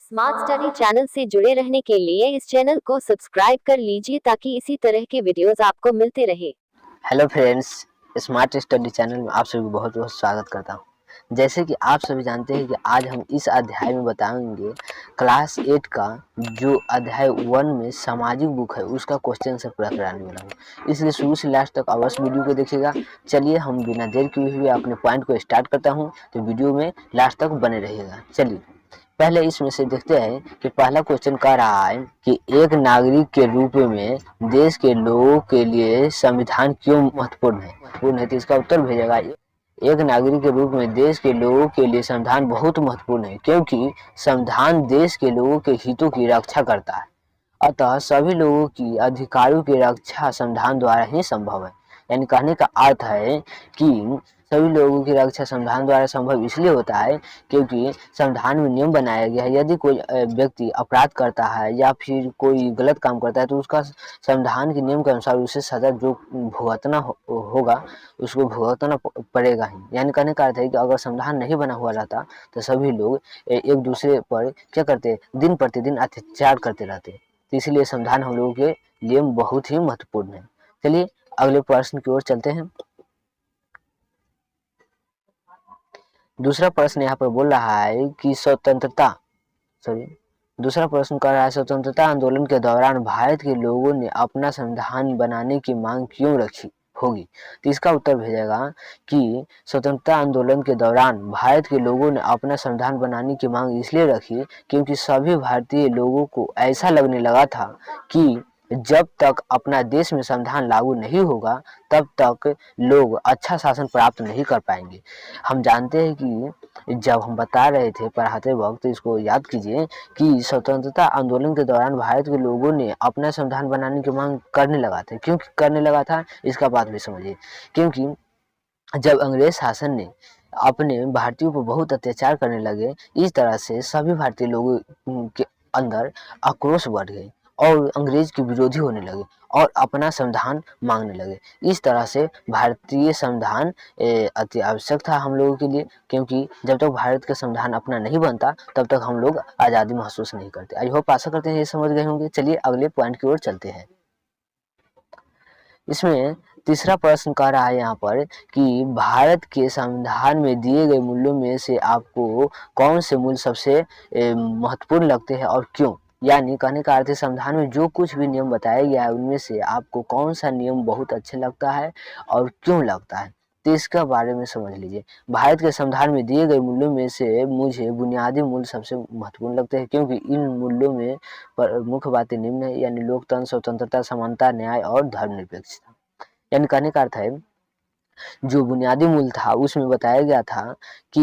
Smart study channel से जुड़े रहने के लिए इस चैनल को सब्सक्राइब कर लीजिए ताकि इसी तरह के वीडियोस आपको मिलते रहे। Hello friends, smart study channel में आप सभी को बहुत बहुत स्वागत करता हूं। जैसे कि आप सभी जानते हैं कि आज हम इस अध्याय में बताएंगे क्लास 8 का जो अध्याय 1 में सामाजिक बुक है उसका क्वेश्चन से पूरा कराने वाला हूँ, इसलिए शुरू से लास्ट तक अवश्य वीडियो को देखिएगा। चलिए हम बिना देर किए हुए अपने पॉइंट को स्टार्ट करता हूँ, तो वीडियो में लास्ट तक बने रहिएगा। चलिए पहले इसमें से देखते हैं कि पहला क्वेश्चन कह रहा है कि एक नागरिक के रूप में देश के लोगों के लिए संविधान क्यों महत्वपूर्ण है। तो इसका उत्तर भेजेगा, एक नागरिक के रूप में देश के लोगों के लिए संविधान बहुत महत्वपूर्ण है क्योंकि संविधान देश के लोगों के हितों की रक्षा करता है। अतः सभी लोगों की अधिकारों की रक्षा संविधान द्वारा ही संभव है। यानी कहने का अर्थ है कि सभी लोगों की रक्षा संविधान द्वारा संभव इसलिए होता है क्योंकि संविधान में नियम बनाया गया है, यदि कोई व्यक्ति अपराध करता है या फिर कोई गलत काम करता है तो उसका संविधान के नियम के अनुसार उसे सजा जो भुगतना होगा उसको भुगतना पड़ेगा ही। यानी कहने का अर्थ है कि अगर संविधान नहीं बना हुआ रहता तो सभी लोग एक दूसरे पर क्या करते, दिन प्रतिदिन अत्याचार करते रहते। तो इसलिए संविधान हम लोगों के लिए बहुत ही महत्वपूर्ण है। चलिए अगले प्रश्न की ओर चलते हैं। दूसरा प्रश्न यहाँ पर बोल रहा है कि दूसरा प्रश्न कर रहा है, स्वतंत्रता आंदोलन के दौरान भारत के लोगों ने अपना संविधान बनाने की मांग क्यों रखी होगी। तो इसका उत्तर भेजेगा कि स्वतंत्रता आंदोलन के दौरान भारत के लोगों ने अपना संविधान बनाने की मांग इसलिए रखी क्योंकि सभी भारतीय लोगों को ऐसा लगने लगा था कि जब तक अपना देश में संविधान लागू नहीं होगा तब तक लोग अच्छा शासन प्राप्त नहीं कर पाएंगे। हम जानते हैं कि जब हम बता रहे थे पढ़ाते वक्त, इसको याद कीजिए कि स्वतंत्रता आंदोलन के दौरान भारत के लोगों ने अपना संविधान बनाने की मांग करने लगा था। क्यों करने लगा था इसका बात भी समझिए। क्योंकि जब अंग्रेज शासन ने अपने भारतीयों पर बहुत अत्याचार करने लगे, इस तरह से सभी भारतीय लोगों के अंदर आक्रोश बढ़ गए और अंग्रेज के विरोधी होने लगे और अपना संविधान मांगने लगे। इस तरह से भारतीय संविधान अति आवश्यक था हम लोगों के लिए, क्योंकि जब तक भारत का संविधान अपना नहीं बनता तब तक हम लोग आज़ादी महसूस नहीं करते। आई होप आशा करते हैं ये समझ गए होंगे। चलिए अगले पॉइंट की ओर चलते हैं। इसमें तीसरा प्रश्न कह रहा है यहाँ पर कि भारत के संविधान में दिए गए मूल्यों में से आपको कौन से मूल्य सबसे महत्वपूर्ण लगते हैं और क्यों। यानी कहने का अर्थ है संविधान में जो कुछ भी नियम बताया गया है उनमें से आपको कौन सा नियम बहुत अच्छा लगता है और क्यों लगता है, तो इसका बारे में समझ लीजिए। भारत के संविधान में दिए गए मूल्यों में से मुझे बुनियादी मूल्य सबसे महत्वपूर्ण लगते हैं क्योंकि इन मूल्यों में मुख्य बातें निम्न है, यानी लोकतंत्र, स्वतंत्रता, समानता, न्याय और धर्मनिरपेक्षता। यानी कहने का अर्थ है जो बुनियादी मूल था उसमें बताया गया था कि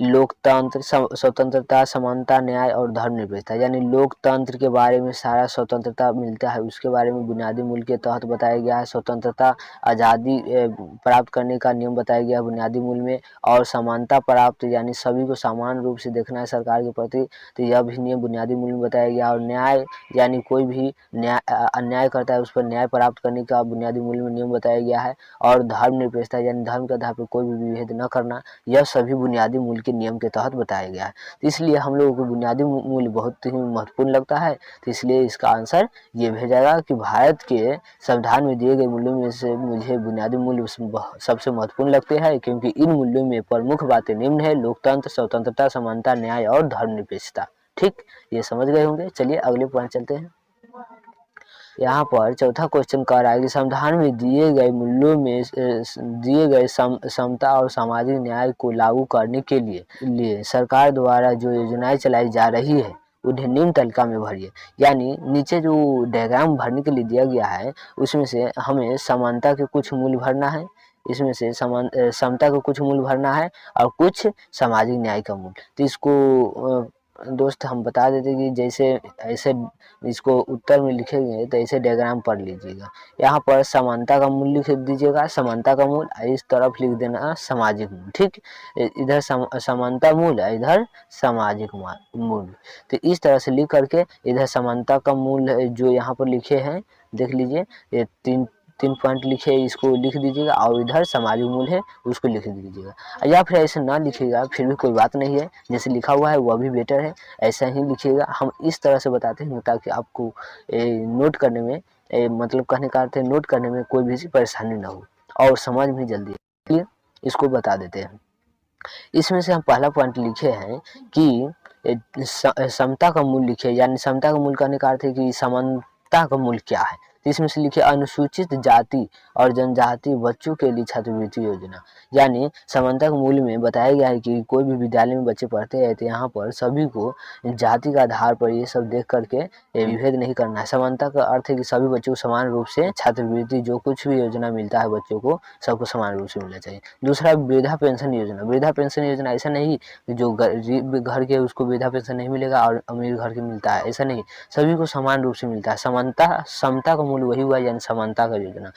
लोकतंत्र, स्वतंत्रता, समानता, न्याय और धर्मनिरपेक्षता। यानी लोकतंत्र के बारे में सारा स्वतंत्रता मिलता है, उसके बारे में बुनियादी मूल के तहत बताया गया है। स्वतंत्रता, आज़ादी प्राप्त करने का नियम बताया गया है बुनियादी मूल में। और समानता प्राप्त यानी सभी को समान रूप से देखना है सरकार के प्रति, तो यह भी नियम बुनियादी मूल में बताया गया। और न्याय यानी कोई भी अन्याय करता है उस पर न्याय प्राप्त करने का बुनियादी मूल में नियम बताया गया है। और धर्मनिरपेक्षता यानी धर्म के आधार पर कोई भी विभेद न करना, यह सभी बुनियादी मूल्य के नियम के तहत बताया गया है। तो इसलिए हम लोगों को बुनियादी मूल्य बहुत ही महत्वपूर्ण लगता है। तो इसलिए इसका आंसर ये भेजेगा कि भारत के संविधान में दिए गए मूल्यों में से मुझे बुनियादी मूल्य सबसे महत्वपूर्ण लगते हैं क्योंकि इन मूल्यों में प्रमुख बातें निम्न है: लोकतंत्र, स्वतंत्रता, समानता, न्याय और धर्मनिरपेक्षता। ठीक, ये समझ गए होंगे। चलिए अगले पॉइंट चलते हैं। यहाँ पर चौथा क्वेश्चन कह रहा है कि संविधान में दिए गए मूल्यों में दिए गए समता और सामाजिक न्याय को लागू करने के लिए सरकार द्वारा जो योजनाएं चलाई जा रही है उन्हें निम्न तालिका में भरिए। यानी नीचे जो डायग्राम भरने के लिए दिया गया है उसमें से हमें समानता के कुछ मूल्य भरना है, इसमें से समता का कुछ मूल्य भरना है और कुछ सामाजिक न्याय का मूल्य। तो इसको दोस्त हम बता देते कि जैसे ऐसे इसको उत्तर में लिखेंगे तो ऐसे डायग्राम पढ़ लीजिएगा। यहाँ पर समानता का मूल्य लिख दीजिएगा, समानता का मूल्य, इस तरफ लिख देना सामाजिक मूल्य। ठीक, इधर समानता मूल्य, इधर सामाजिक मूल्य। तो इस तरह से लिख करके इधर समानता का मूल्य जो यहाँ पर लिखे हैं देख लीजिए, ये 3 पॉइंट लिखे इसको लिख दीजिएगा और इधर सामाजिक मूल्य है उसको लिख दीजिएगा, या फिर ऐसे ना लिखिएगा फिर भी कोई बात नहीं है, जैसे लिखा हुआ है वह भी बेटर है, ऐसा ही लिखिएगा। हम इस तरह से बताते हैं ताकि आपको नोट करने में मतलब कहने का अर्थ है नोट करने में कोई भी परेशानी ना हो और समझ में जल्दी। क्लियर, इसको बता देते हैं। इसमें से हम पहला पॉइंट लिखे हैं कि समता का मूल्य लिखे, यानी समता का मूल्य कहने का अर्थ है कि समानता का मूल्य क्या है। तो इसमें से लिखे अनुसूचित जाति और जनजाति बच्चों के लिए छात्रवृत्ति योजना, यानी समानता के मूल्य में बताया गया है कि कोई भी विद्यालय में बच्चे पढ़ते हैं तो यहाँ पर सभी को जाति के आधार पर ये सब देख करके विभेद नहीं करना है। समानता का अर्थ है कि सभी बच्चों को समान रूप से छात्रवृत्ति जो कुछ भी योजना मिलता है बच्चों को सबको समान रूप से मिलना चाहिए। दूसरा वृद्धा पेंशन योजना। वृद्धा पेंशन योजना ऐसा नहीं कि जो गरीब घर के उसको वृद्धा पेंशन नहीं मिलेगा और अमीर घर के मिलता है, ऐसा नहीं, सभी को समान रूप से मिलता है। समानता समता का मूल्य वही हुआ, यानी समानता का योजना।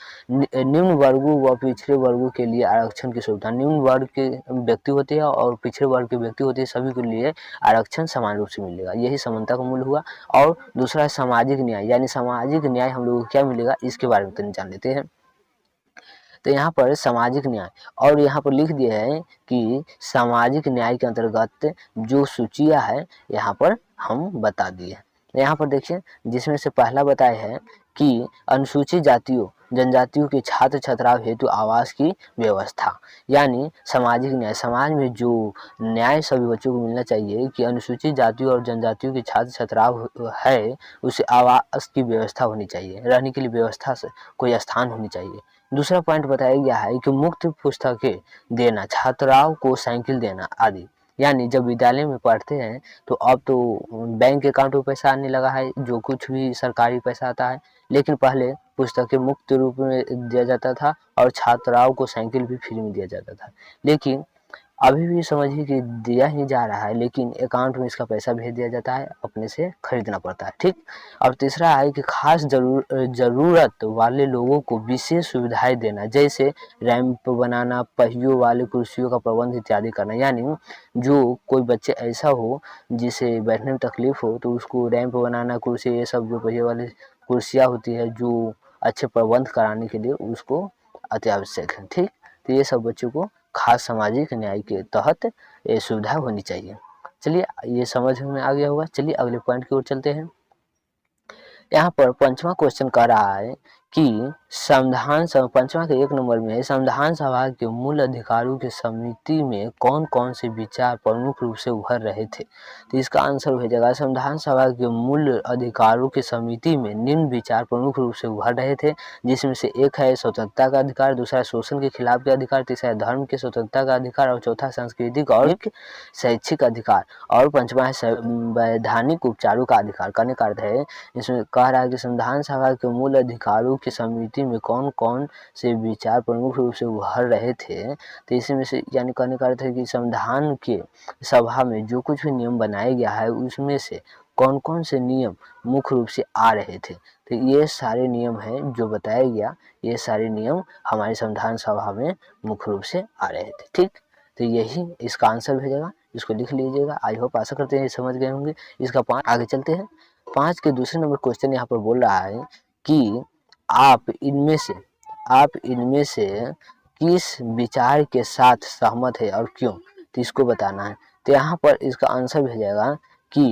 निम्न वर्गों व पिछड़े वर्गों के लिए आरक्षण की सुविधा। निम्न वर्ग के व्यक्ति होते हैं और पिछड़े वर्ग के व्यक्ति होते हैं, सभी के लिए आरक्षण समान रूप से मिलेगा, यही समानता का मूल्य हुआ। और दूसरा है सामाजिक न्याय, यानी सामाजिक न्याय हम लोगों को क्या मिलेगा इसके बारे में तो जान लेते हैं। तो यहाँ पर सामाजिक न्याय और यहाँ पर लिख दिया है कि सामाजिक न्याय के अंतर्गत जो सूचियाँ है यहाँ पर हम बता दिए। यहाँ पर देखिए जिसमें से पहला बताया है कि अनुसूचित जातियों जनजातियों के छात्र छात्राओं हेतु आवास की व्यवस्था, यानी सामाजिक न्याय, समाज में जो न्याय सभी बच्चों को मिलना चाहिए कि अनुसूचित जातियों और जनजातियों के छात्र छात्राओं है उसे आवास की व्यवस्था होनी चाहिए, रहने के लिए व्यवस्था से कोई स्थान होनी चाहिए। दूसरा पॉइंट बताया गया है कि मुफ्त पुस्तकें देना, छात्राओं को साइकिल देना आदि, यानी जब विद्यालय में पढ़ते हैं तो अब तो बैंक अकाउंट में पैसा आने लगा है, जो कुछ भी सरकारी पैसा आता है, लेकिन पहले पुस्तकें मुफ्त रूप में दिया जाता था और छात्राओं को साइकिल भी फ्री में दिया जाता था। लेकिन अभी भी समझिए कि दिया ही जा रहा है, लेकिन अकाउंट में इसका पैसा भेज दिया जाता है, अपने से खरीदना पड़ता है। ठीक। और तीसरा है कि खास जरूरत वाले लोगों को विशेष सुविधाएं देना, जैसे रैंप बनाना, पहियों वाले कुर्सियों का प्रबंध इत्यादि करना, यानी जो कोई बच्चे ऐसा हो जिसे बैठने में तकलीफ हो तो उसको रैंप बनाना, कुर्सी, ये सब जो पहिए वाली कुर्सियाँ होती है जो अच्छे प्रबंध कराने के लिए उसको अत्यावश्यक है। ठीक। तो ये सब बच्चों को खास सामाजिक न्याय के तहत ये सुविधा होनी चाहिए। चलिए ये समझ में आ गया होगा। चलिए अगले पॉइंट की ओर चलते हैं। यहाँ पर 5वां क्वेश्चन कह रहा है कि संविधान सभा, 5वां के 1 नंबर में संविधान सभा के मूल अधिकारों की समिति में कौन कौन से विचार प्रमुख रूप से उभर रहे थे। तो इसका आंसर हो जाएगा संविधान सभा के मूल अधिकारों की समिति में निम्न विचार प्रमुख रूप से उभर रहे थे, जिसमें से एक है स्वतंत्रता का अधिकार, दूसरा शोषण के खिलाफ के अधिकार, तीसरा धर्म के स्वतंत्रता का अधिकार और चौथा सांस्कृतिक और शैक्षिक अधिकार और 5वां है वैधानिक उपचारों का अधिकार। करने का अर्थ है इसमें कह रहा है कि संविधान सभा के मूल अधिकारों की समिति में कौन कौन से विचार प्रमुख रूप से उभर रहे थे। तो इसमें से यानी कहने का अर्थ है कि संविधान के सभा में जो कुछ भी नियम बनाया गया है उसमें से कौन कौन से नियम मुख्य रूप से आ रहे थे। तो ये सारे नियम हैं जो बताया गया, ये सारे नियम हमारे संविधान सभा में मुख्य रूप से आ रहे थे। ठीक। तो यही इसका आंसर भेजेगा, इसको लिख लीजिएगा। आई होप आशा करते हैं समझ गए होंगे। इसका 5 आगे चलते हैं। 5 के दूसरे नंबर क्वेश्चन यहाँ पर बोल रहा है कि आप इनमें से किस विचार के साथ सहमत है और क्यों, तो इसको बताना है। तो यहाँ पर इसका आंसर भेजेगा कि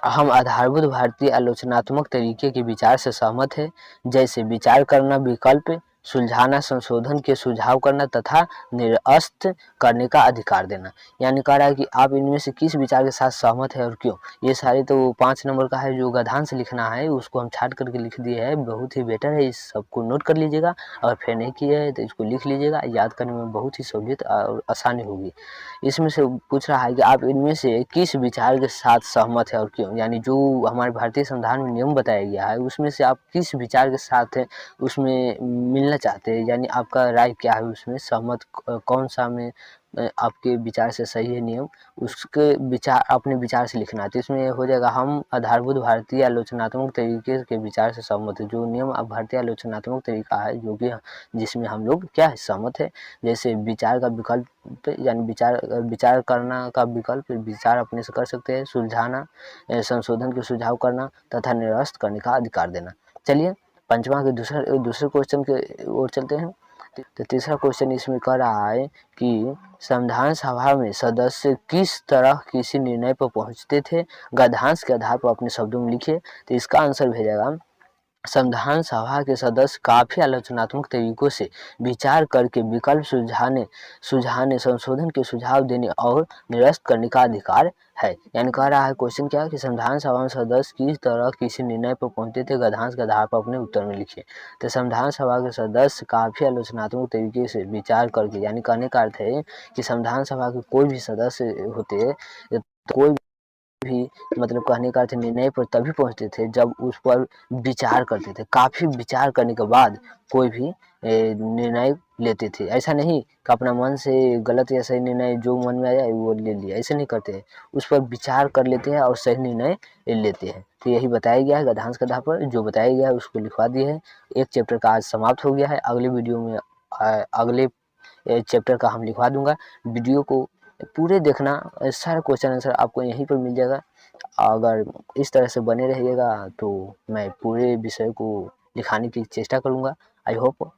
हम आधारभूत भारतीय आलोचनात्मक तरीके के विचार से सहमत है, जैसे विचार करना, विकल्प सुलझाना, संशोधन के सुझाव करना तथा निरस्त करने का अधिकार देना। यानी कह रहा है कि आप इनमें से किस विचार के साथ सहमत है और क्यों। ये सारे तो 5 नंबर का है जो गधांश लिखना है, उसको हम छाट करके लिख दिए है, बहुत ही बेटर है, इस सबको नोट कर लीजिएगा। अगर फिर नहीं किया है तो इसको लिख लीजिएगा, याद करने में बहुत ही सहूलियत और आसानी होगी। इसमें से पूछ रहा है कि आप इनमें से किस विचार के साथ सहमत है और क्यों, यानी जो हमारे भारतीय संविधान में नियम बताया गया है उसमें से आप किस विचार के साथ है उसमें मिलना चाहते हैं, यानी आपका राय क्या है उसमें, सहमत कौन सा में आपके विचार से सही है नियम, उसके विचार अपने विचार से लिखना है। तो इसमें हो जाएगा हम आधारभूत भारतीय आलोचनात्मक तरीके के विचार से सहमत है। जो नियम अब भारतीय आलोचनात्मक तरीका है जो कि जिसमें हम लोग क्या है सहमत है, जैसे विचार का विकल्प, यानी विचार करना का विकल्प, विचार अपने से कर सकते हैं, सुलझाना, संशोधन के सुझाव करना तथा निरस्त करने का अधिकार देना। चलिए पंचमा के दूसरे क्वेश्चन के ओर चलते हैं। तो तीसरा क्वेश्चन इसमें कह रहा है कि संविधान सभा में सदस्य किस तरह किसी निर्णय पर पहुंचते थे, गद्यांश के आधार पर अपने शब्दों में लिखिए। तो इसका आंसर भेजेगा संविधान सभा के सदस्य काफी आलोचनात्मक तरीकों से विचार करके विकल्प सुझाने संशोधन के सुझाव देने और निरस्त करने का अधिकार है। यानी कह रहा है क्वेश्चन क्या है कि संविधान सभा में सदस्य किस तरह किसी निर्णय पर पहुंचते थे, गद्यांश के आधार पर अपने उत्तर में लिखिए। तो संविधान सभा के सदस्य काफी आलोचनात्मक तरीके से विचार करके, यानी कहने का अर्थ है कि संविधान सभा के कोई भी सदस्य होते, कोई भी मतलब कहने का अर्थ निर्णय पर तभी पहुंचते थे जब उस पर विचार करते थे, काफी विचार करने के बाद कोई भी निर्णय लेते थे। ऐसा नहीं कि अपना मन से गलत या सही निर्णय जो मन में आया वो ले लिया, ऐसे नहीं करते हैं, उस पर विचार कर लेते हैं और सही निर्णय लेते हैं। तो यही बताया गया है गद्यांश के आधार पर, जो बताया गया है उसको लिखवा दिए है। एक चैप्टर का आज समाप्त हो गया है। अगले वीडियो में अगले चैप्टर का हम लिखवा दूंगा। वीडियो को पूरे देखना, सारा क्वेश्चन आंसर आपको यहीं पर मिल जाएगा। अगर इस तरह से बने रहिएगा तो मैं पूरे विषय को लिखाने की चेष्टा करूंगा। आई होप,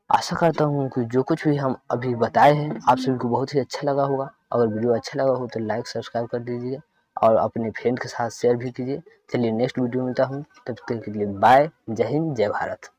आशा करता हूँ कि जो कुछ भी हम अभी बताए हैं आप सभी को बहुत ही अच्छा लगा होगा। अगर वीडियो अच्छा लगा हो तो लाइक सब्सक्राइब कर दीजिए और अपने फ्रेंड के साथ शेयर भी कीजिए। चलिए नेक्स्ट वीडियो में मिलता हूँ, तब तक के लिए बाय। जय हिंद, जय भारत।